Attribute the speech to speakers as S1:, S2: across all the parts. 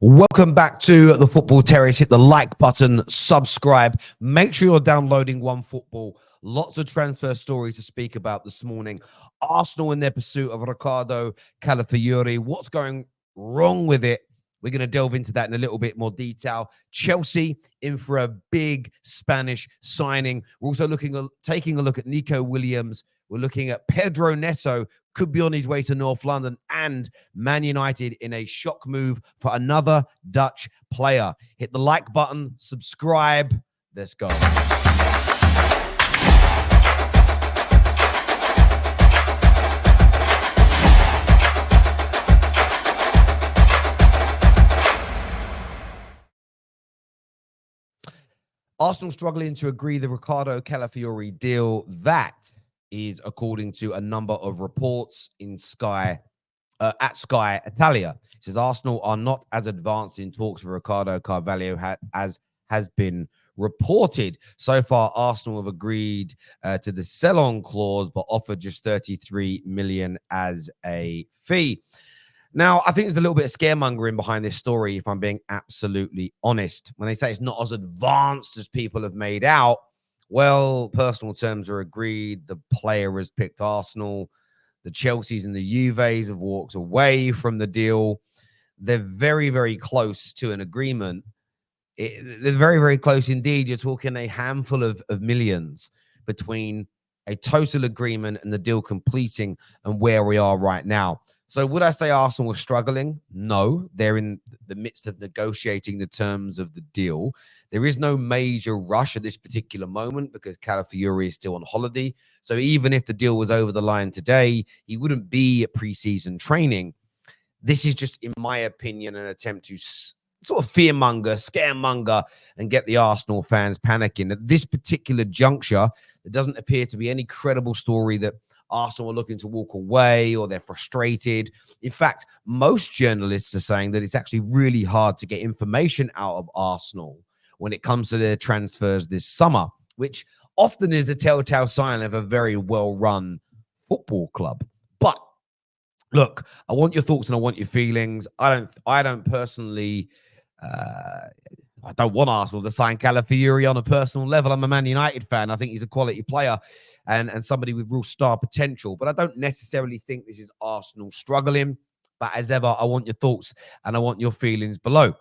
S1: Welcome back to the Football Terrace. Hit the like button, subscribe. Make sure you're downloading One Football. Lots of transfer stories to speak about this morning. Arsenal in their pursuit of Riccardo Calafiori. What's going wrong with it? We're going to delve into that in a little bit more detail. Chelsea in for a big Spanish signing. We're also taking a look at Nico Williams. We're looking at Pedro Neto, could be on his way to North London, and Man United in a shock move for another Dutch player. Hit the like button, subscribe. Let's go. Arsenal struggling to agree the Riccardo Calafiori deal. That is according to a number of reports in Sky at Sky Italia. It says Arsenal are not as advanced in talks for Riccardo Carvalho as has been reported. So far, Arsenal have agreed to the sell-on clause, but offered just 33 million as a fee. Now, I think there's a little bit of scaremongering behind this story, if I'm being absolutely honest. When they say it's not as advanced as people have made out, well, personal terms are agreed. The player has picked Arsenal. The Chelseas and the Juves have walked away from the deal. They're very, very close to an agreement. They're very, very close indeed. You're talking a handful of millions between a total agreement and the deal completing and where we are right now. So would I say Arsenal were struggling? No, they're in the midst of negotiating the terms of the deal. There is no major rush at this particular moment because Calafiori is still on holiday. So even if the deal was over the line today, he wouldn't be at preseason training. This is just, in my opinion, an attempt to sort of fearmonger, scaremonger, and get the Arsenal fans panicking. At this particular juncture, there doesn't appear to be any credible story that Arsenal are looking to walk away or they're frustrated. In fact, most journalists are saying that it's actually really hard to get information out of Arsenal when it comes to their transfers this summer, which often is a telltale sign of a very well-run football club. But look, I want your thoughts and I want your feelings. I don't personally I don't want Arsenal to sign Calafiori on a personal level. I'm a Man United fan. I think he's a quality player and somebody with real star potential. But I don't necessarily think this is Arsenal struggling. But as ever, I want your thoughts and I want your feelings below.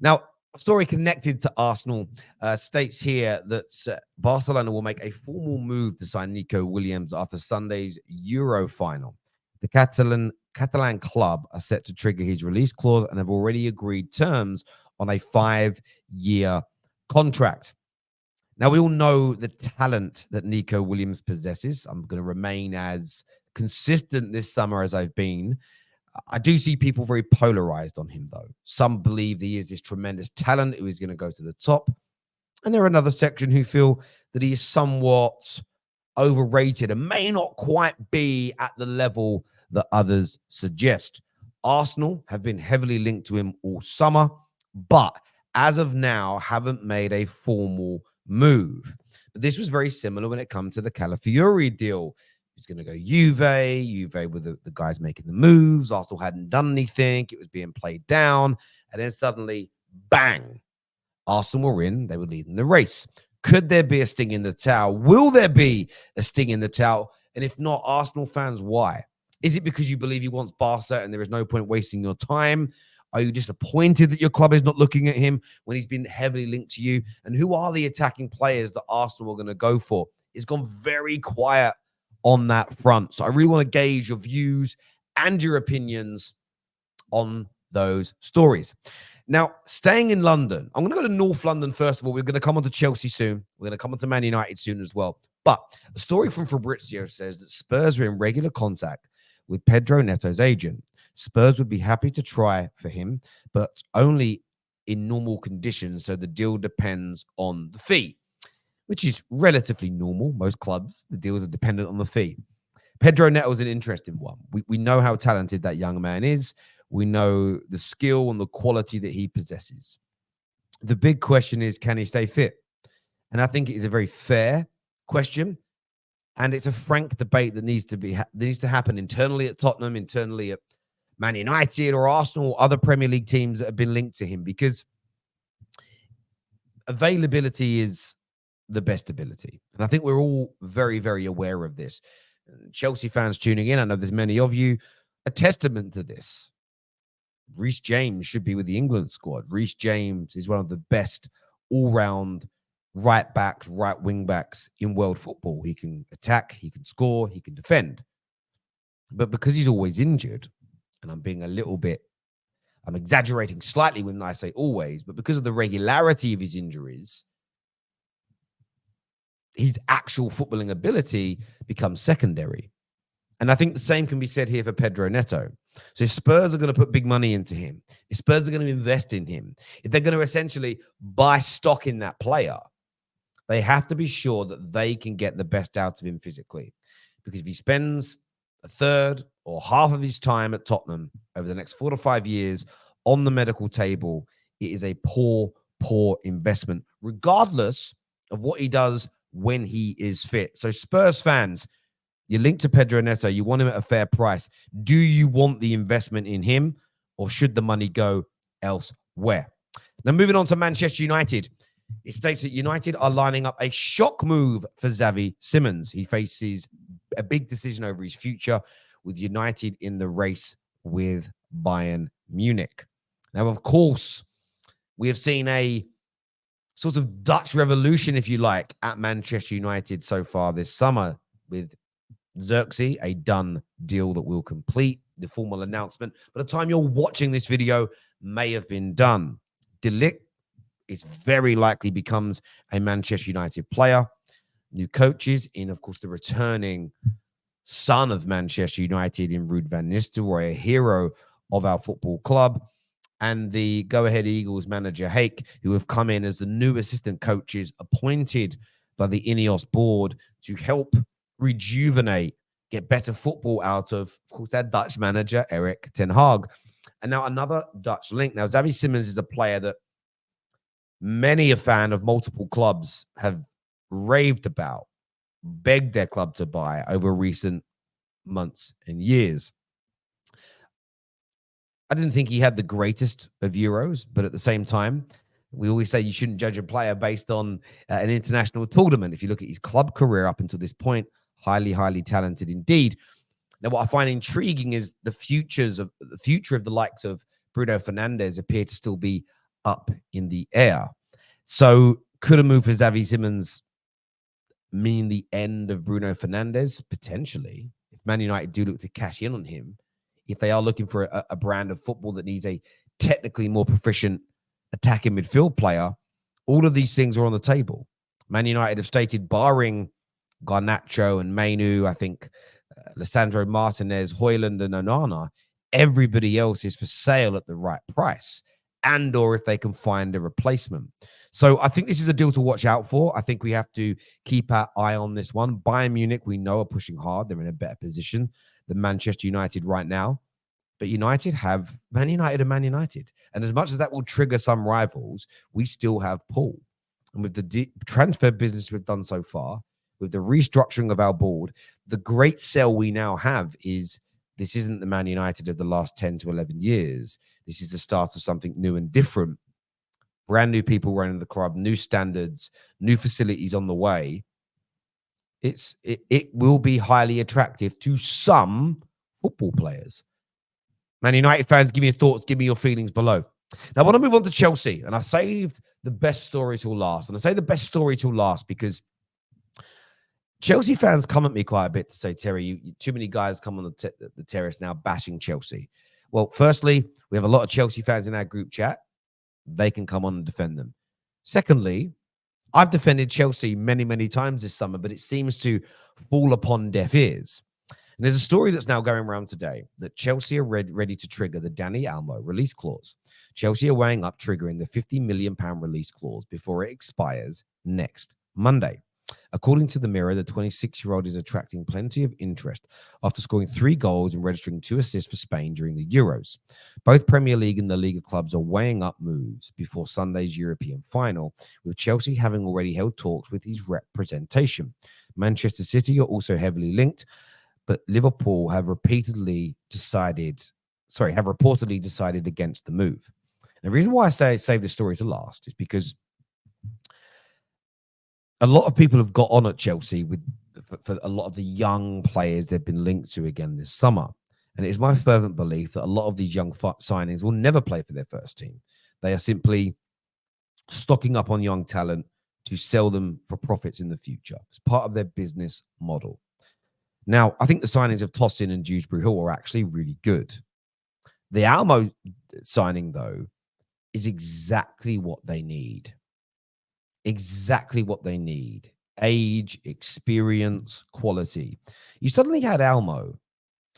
S1: Now, a story connected to Arsenal states here that Barcelona will make a formal move to sign Nico Williams after Sunday's Euro final. The Catalan club are set to trigger his release clause and have already agreed terms on a 5-year contract. Now, we all know the talent that Nico Williams possesses. I'm going to remain as consistent this summer as I've been. I do see people very polarized on him, though. Some believe he is this tremendous talent who is going to go to the top. And there are another section who feel that he is somewhat overrated and may not quite be at the level that others suggest. Arsenal have been heavily linked to him all summer, but as of now, haven't made a formal move. But this was very similar when it comes to the Calafiori deal. He's going to go Juve with the guys making the moves. Arsenal hadn't done anything. It was being played down. And then suddenly, bang, Arsenal were in. They were leading the race. Could there be a sting in the towel? Will there be a sting in the towel? And if not, Arsenal fans, why? Is it because you believe he wants Barca and there is no point wasting your time? Are you disappointed that your club is not looking at him when he's been heavily linked to you? And who are the attacking players that Arsenal are going to go for? It's gone very quiet on that front. So I really want to gauge your views and your opinions on those stories. Now, staying in London, I'm going to go to North London first of all. We're going to come on to Chelsea soon. We're going to come on to Man United soon as well. But a story from Fabrizio says that Spurs are in regular contact with Pedro Neto's agent. Spurs would be happy to try for him, but only in normal conditions. So the deal depends on the fee, which is relatively normal. Most clubs, the deals are dependent on the fee. Pedro Neto is an interesting one. We know how talented that young man is. We know the skill and the quality that he possesses. The big question is, can he stay fit? And I think it is a very fair question. And it's a frank debate that needs to happen internally at Tottenham, internally at Man United or Arsenal or other Premier League teams that have been linked to him, because availability is the best ability. And I think we're all very, very aware of this. Chelsea fans tuning in, I know there's many of you, a testament to this. Reece James should be with the England squad. Reece James is one of the best all-round right backs, right wing backs in world football. He can attack, he can score, he can defend. But because he's always injured, and I'm exaggerating slightly when I say always, but because of the regularity of his injuries, his actual footballing ability becomes secondary. And I think the same can be said here for Pedro Neto. So if Spurs are going to put big money into him, if Spurs are going to invest in him, if they're going to essentially buy stock in that player, they have to be sure that they can get the best out of him physically. Because if he spends a third or half of his time at Tottenham over the next 4 to 5 years on the medical table, it is a poor, poor investment, regardless of what he does when he is fit. So Spurs fans, you're linked to Pedro Neto. You want him at a fair price. Do you want the investment in him, or should the money go elsewhere? Now, moving on to Manchester United. It states that United are lining up a shock move for Xavi Simons. He faces a big decision over his future, with United in the race with Bayern Munich. Now, of course, we have seen a sort of Dutch revolution, if you like, at Manchester United so far this summer, with Xerxes, a done deal that will complete. The formal announcement, by the time you're watching this video, may have been done. De Ligt is very likely becomes a Manchester United player. New coaches in, of course, the returning son of Manchester United in Ruud van Nistelrooy, a hero of our football club, and the Go Ahead Eagles manager Hake, who have come in as the new assistant coaches appointed by the Ineos board to help rejuvenate, get better football out of course, our Dutch manager, Erik ten Hag. And now another Dutch link. Now, Xavi Simons is a player that many a fan of multiple clubs have raved about, begged their club to buy over recent months and years. I didn't think he had the greatest of Euros, but at the same time, we always say you shouldn't judge a player based on an international tournament. If you look at his club career up until this point, highly, highly talented indeed. Now, what I find intriguing is the future of the likes of Bruno Fernandes appear to still be up in the air. So could a move for Xavi Simons mean the end of Bruno Fernandes? Potentially. If Man United do look to cash in on him, if they are looking for a brand of football that needs a technically more proficient attacking midfield player, all of these things are on the table. Man United have stated, barring Garnacho and Mainu, I think Lissandro Martinez, Højlund, and Onana, everybody else is for sale at the right price, and or if they can find a replacement. So I think this is a deal to watch out for. I think we have to keep our eye on this one. Bayern Munich, we know, are pushing hard. They're in a better position than Manchester United right now. But United have Man United and Man United. And as much as that will trigger some rivals, we still have Paul. And with the transfer business we've done so far, with the restructuring of our board, the great sell we now have is this isn't the Man United of the last 10 to 11 years. This is the start of something new and different. Brand new people running the club, new standards, new facilities on the way. It will be highly attractive to some football players. Man United fans, give me your thoughts, give me your feelings below. Now, I want to move on to Chelsea, and I saved the best story till last. And I say the best story till last because Chelsea fans come at me quite a bit to say, Terry, too many guys come on the terrace now bashing Chelsea. Well, firstly, we have a lot of Chelsea fans in our group chat. They can come on and defend them. Secondly, I've defended Chelsea many, many times this summer, but it seems to fall upon deaf ears. And there's a story that's now going around today that Chelsea are ready to trigger the Dani Olmo release clause. Chelsea are weighing up triggering the £50 million release clause before it expires next Monday. According to the Mirror, the 26-year-old is attracting plenty of interest after scoring 3 goals and registering 2 assists for Spain during the Euros. Both Premier League and the Liga clubs are weighing up moves before Sunday's European final, with Chelsea having already held talks with his representation. Manchester City are also heavily linked, but Liverpool have repeatedly decided have reportedly decided against the move. And the reason why I say save this story to last is because a lot of people have got on at Chelsea for a lot of the young players they've been linked to again this summer. And it is my fervent belief that a lot of these young signings will never play for their first team. They are simply stocking up on young talent to sell them for profits in the future. It's part of their business model. Now, I think the signings of Tosin and Dewsbury Hall are actually really good. The Olmo signing, though, is exactly what they need. Exactly what they need. Age, experience, quality. You suddenly had Olmo,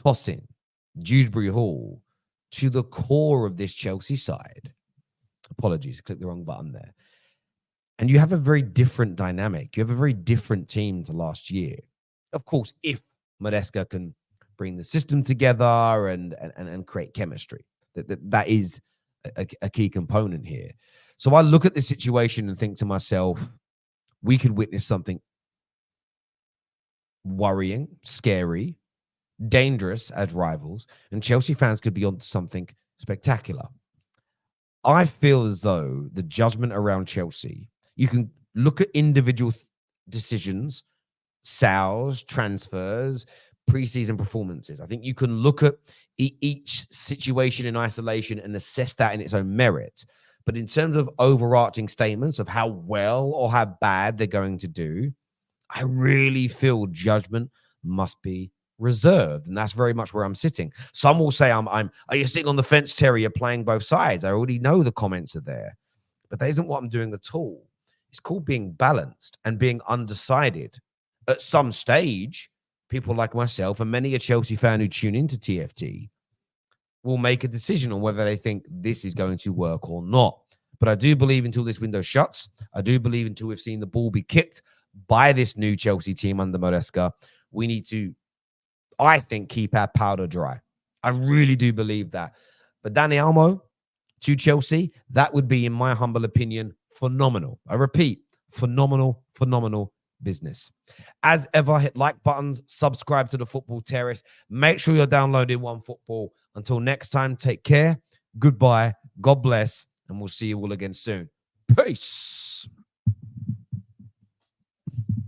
S1: Tosin, Dewsbury Hall to the core of this Chelsea side. Apologies, I clicked the wrong button there. And you have a very different dynamic. You have a very different team to last year. Of course, if Maresca can bring the system together and create chemistry. That is a key component here. So I look at this situation and think to myself, we could witness something worrying, scary, dangerous as rivals, and Chelsea fans could be on something spectacular. I feel as though the judgment around Chelsea, you can look at individual decisions, sales, transfers, preseason performances. I think you can look at each situation in isolation and assess that in its own merit. But in terms of overarching statements of how well or how bad they're going to do, I really feel judgment must be reserved. And that's very much where I'm sitting. Some will say, are you sitting on the fence, Terry? You're playing both sides. I already know the comments are there. But that isn't what I'm doing at all. It's called being balanced and being undecided. At some stage, people like myself and many a Chelsea fan who tune into TFT will make a decision on whether they think this is going to work or not. But I do believe until this window shuts, I do believe until we've seen the ball be kicked by this new Chelsea team under Maresca, we need to, I think, keep our powder dry. I really do believe that. But Dani Olmo to Chelsea, that would be, in my humble opinion, phenomenal. I repeat, phenomenal business. As ever, hit like buttons, subscribe to the Football Terrace. Make sure you're downloading OneFootball. Until next time, take care. Goodbye. God bless. And we'll see you all again soon. Peace.